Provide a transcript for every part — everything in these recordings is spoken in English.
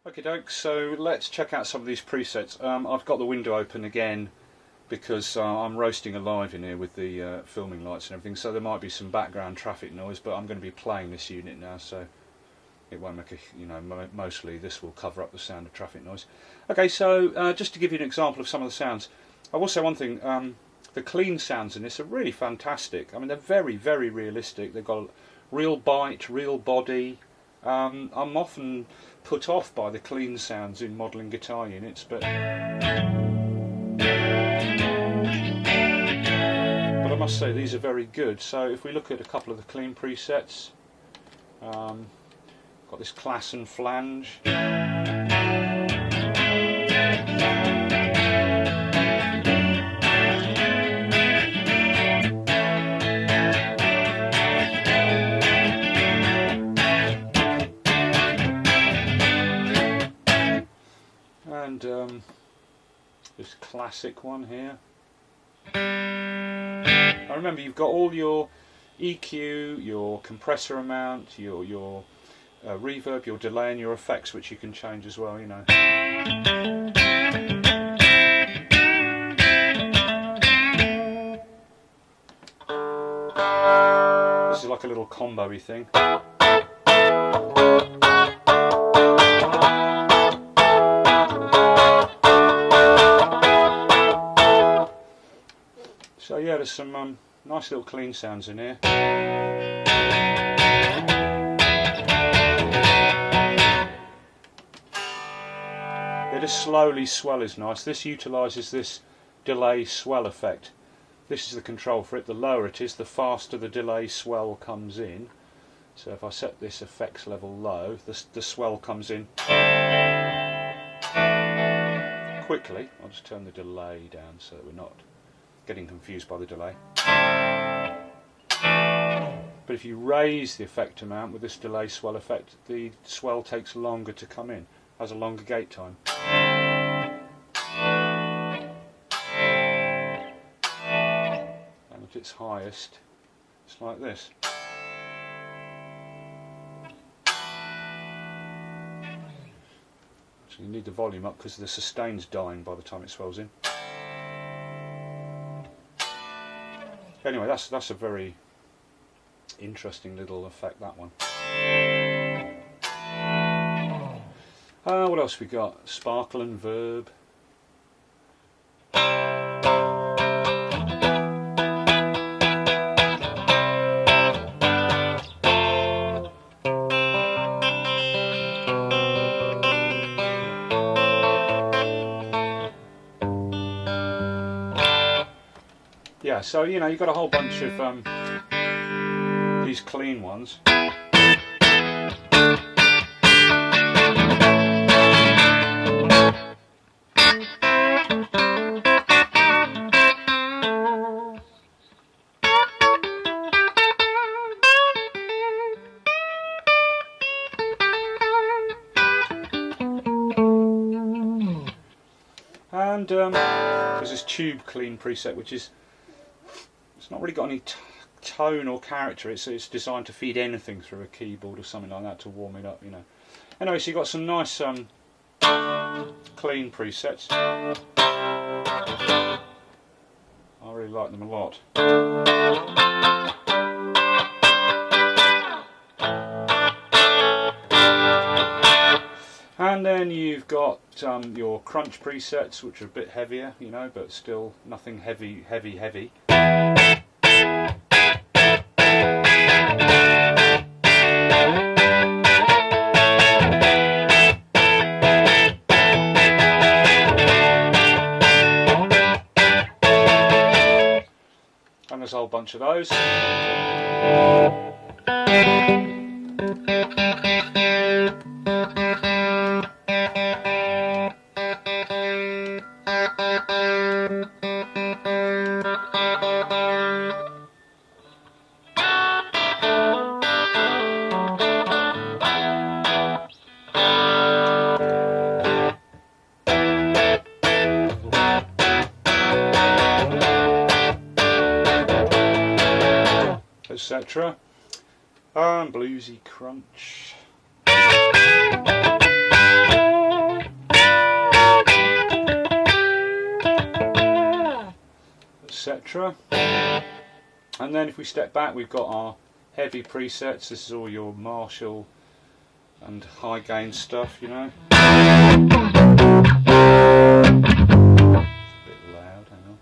Okay, dokes, so let's check out some of these presets. I've got the window open again because I'm roasting alive in here with the filming lights and everything, so there might be some background traffic noise, but I'm going to be playing this unit now, so it won't make mostly this will cover up the sound of traffic noise. Okay, so just to give you an example of some of the sounds, I will say one thing, the clean sounds in this are really fantastic. I mean, they're very, very realistic. They've got real bite, real body. I'm often put off by the clean sounds in modelling guitar units, but I must say these are very good. So if we look at a couple of the clean presets, got this class and flange. And this classic one here. Now remember, you've got all your EQ, your compressor amount, your reverb, your delay, and your effects, which you can change as well. You know. This is like a little combo-y thing. So yeah, there's some nice little clean sounds in here. Yeah, this slowly swell is nice. This utilises this delay swell effect. This is the control for it. The lower it is, the faster the delay swell comes in. So if I set this effects level low, the swell comes in quickly. I'll just turn the delay down so that we're not getting confused by the delay. But if you raise the effect amount with this delay swell effect, the swell takes longer to come in, has a longer gate time. And at its highest, it's like this. So you need the volume up because the sustain's dying by the time it swells in. Anyway, that's a very interesting little effect, that one. What else we got? Sparkle and verb. Yeah, so you know, you've got a whole bunch of these clean ones. And there's this tube clean preset, which is, it's not really got any tone or character. It's designed to feed anything through a keyboard or something like that to warm it up, you know. Anyway, so you've got some nice clean presets. I really like them a lot. And then you've got your crunch presets, which are a bit heavier, you know, but still nothing heavy. And there's a whole bunch of those. Etc. Bluesy crunch. etc. And then if we step back, we've got our heavy presets. This is all your Marshall and high gain stuff, you know. It's a bit loud, hang on.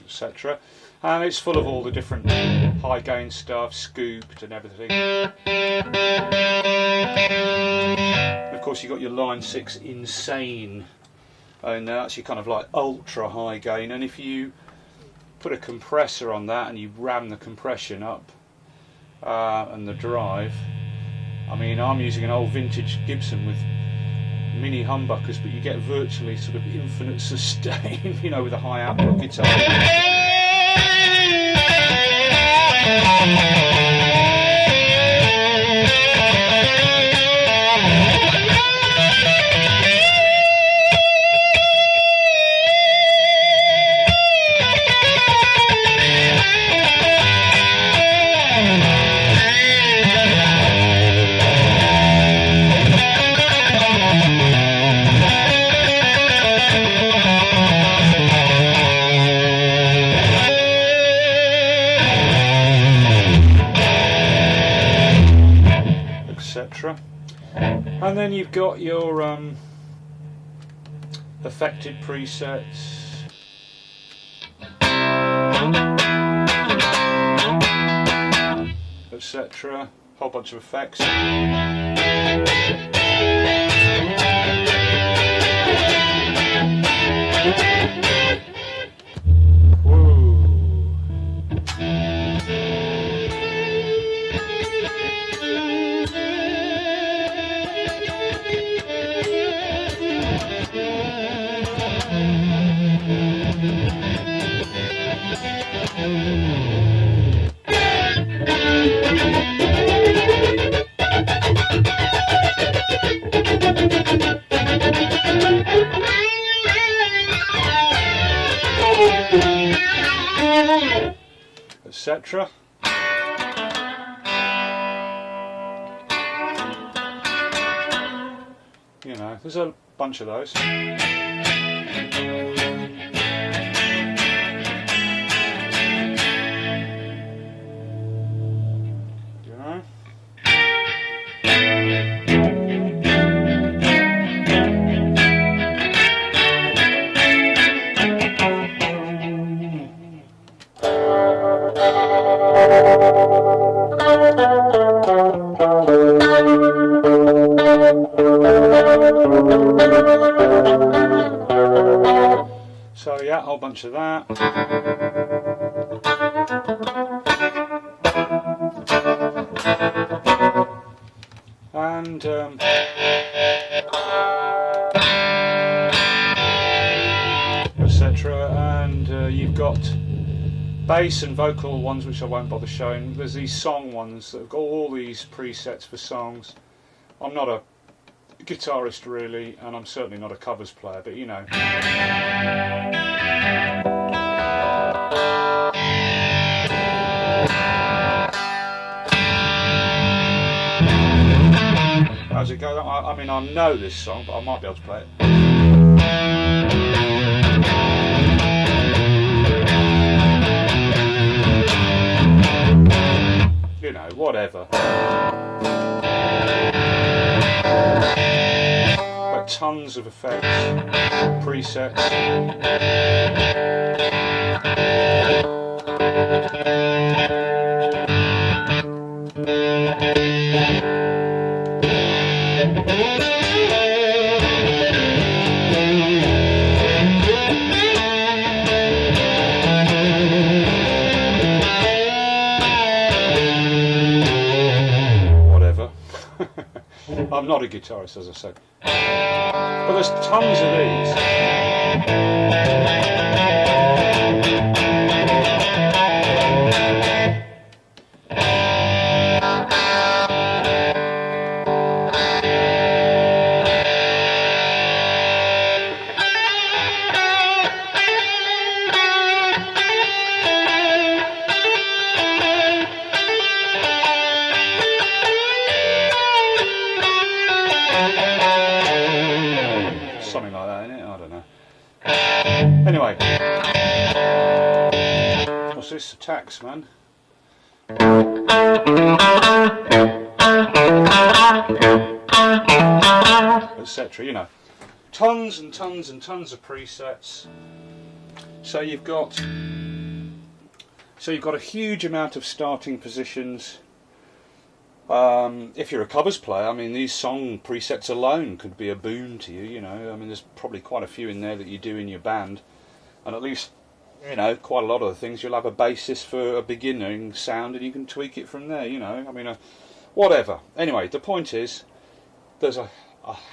Etc. And it's full of all the different high gain stuff, scooped and everything. And of course you've got your Line-6 Insane, and that's your kind of like ultra high gain, and if you put a compressor on that and you ram the compression up and the drive, I mean, I'm using an old vintage Gibson with mini humbuckers, but you get virtually sort of infinite sustain, you know, with a high output guitar. And then you've got your affected presets, etc. Whole bunch of effects. Etc. You know, there's a bunch of those. You know? So yeah, a whole bunch of that. And etc. And you've got bass and vocal ones, which I won't bother showing. There's these song ones that have got all these presets for songs. I'm not a guitarist really, and I'm certainly not a covers player, but you know. How's it go? I mean, I know this song, but I might be able to play it. You know, whatever. But tons of effects, presets. I'm not a guitarist, as I said, but there's tons of these. Something like that, innit? I don't know. Anyway, what's this? Attacks, man. Etc. You know, tons and tons and tons of presets. So you've got a huge amount of starting positions. If you're a covers player, I mean, these song presets alone could be a boon to you. You know, I mean, there's probably quite a few in there that you do in your band, and at least, you know, quite a lot of the things you'll have a basis for a beginning sound, and you can tweak it from there. You know, I mean, whatever. Anyway, the point is, there's a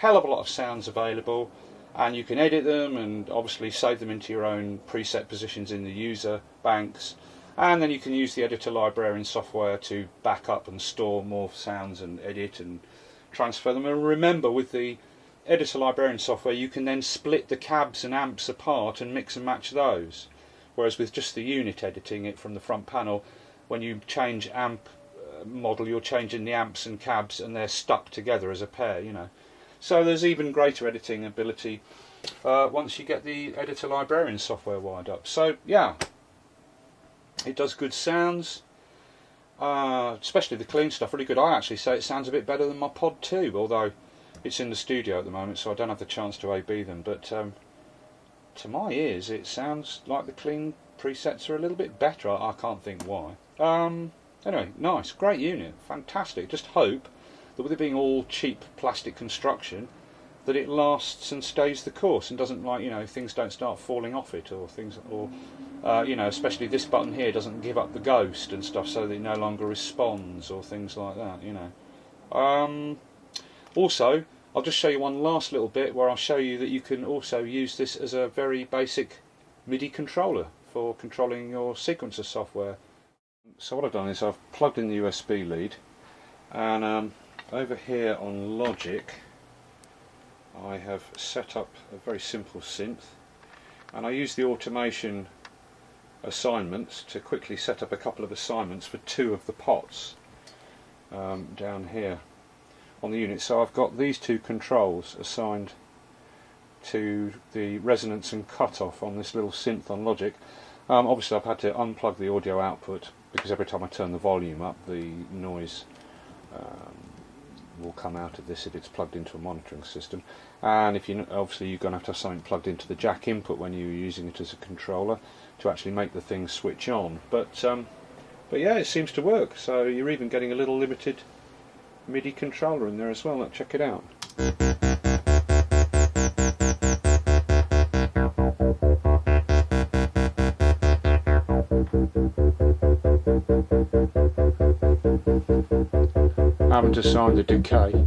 hell of a lot of sounds available, and you can edit them and obviously save them into your own preset positions in the user banks. And then you can use the editor librarian software to back up and store more sounds and edit and transfer them. And remember, with the editor librarian software, you can then split the cabs and amps apart and mix and match those. Whereas with just the unit editing it from the front panel, when you change amp model, you're changing the amps and cabs and they're stuck together as a pair, you know. So there's even greater editing ability once you get the editor librarian software wired up. So yeah. It does good sounds, especially the clean stuff, really good. I actually say it sounds a bit better than my Pod 2, although it's in the studio at the moment, so I don't have the chance to A/B them. But to my ears, it sounds like the clean presets are a little bit better. I can't think why. Anyway, nice, great unit, fantastic. Just hope that with it being all cheap plastic construction, that it lasts and stays the course and doesn't, like, you know, things don't start falling off it, or things, or you know, especially this button here doesn't give up the ghost and stuff, so that it no longer responds or things like that, you know. Also, I'll just show you one last little bit where I'll show you that you can also use this as a very basic MIDI controller for controlling your sequencer software. So what I've done is I've plugged in the USB lead, and over here on Logic I have set up a very simple synth, and I use the automation assignments to quickly set up a couple of assignments for two of the pots down here on the unit. So I've got these two controls assigned to the resonance and cutoff on this little synth on Logic. Obviously I've had to unplug the audio output because every time I turn the volume up, the noise will come out of this if it's plugged into a monitoring system. And if you obviously you're going to have something plugged into the jack input when you're using it as a controller to actually make the thing switch on. But yeah, it seems to work. So you're even getting a little limited MIDI controller in there as well. Let's check it out. I haven't assigned the decay.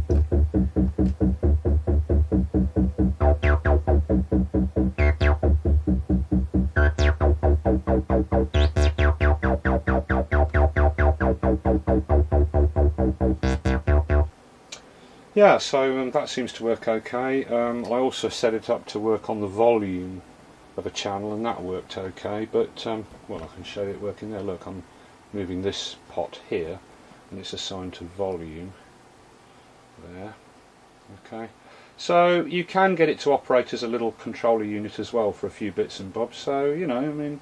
Yeah, so that seems to work okay. I also set it up to work on the volume of a channel, and that worked okay. But well, I can show it working there. Look, I'm moving this pot here, and it's assigned to volume there. Okay, so you can get it to operate as a little controller unit as well for a few bits and bobs. So, you know, I mean,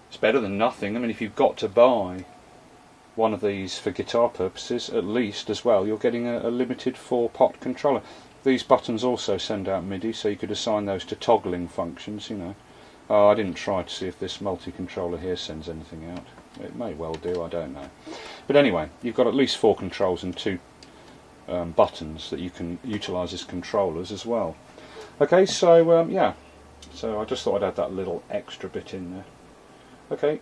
it's better than nothing. I mean, if you've got to buy one of these for guitar purposes, at least, as well, you're getting a limited 4-pot controller. These buttons also send out MIDI, so you could assign those to toggling functions, you know. I didn't try to see if this multi-controller here sends anything out. It may well do, I don't know. But anyway, you've got at least 4 controls and 2 buttons that you can utilise as controllers as well. Okay, so yeah, so I just thought I'd add that little extra bit in there. Okay,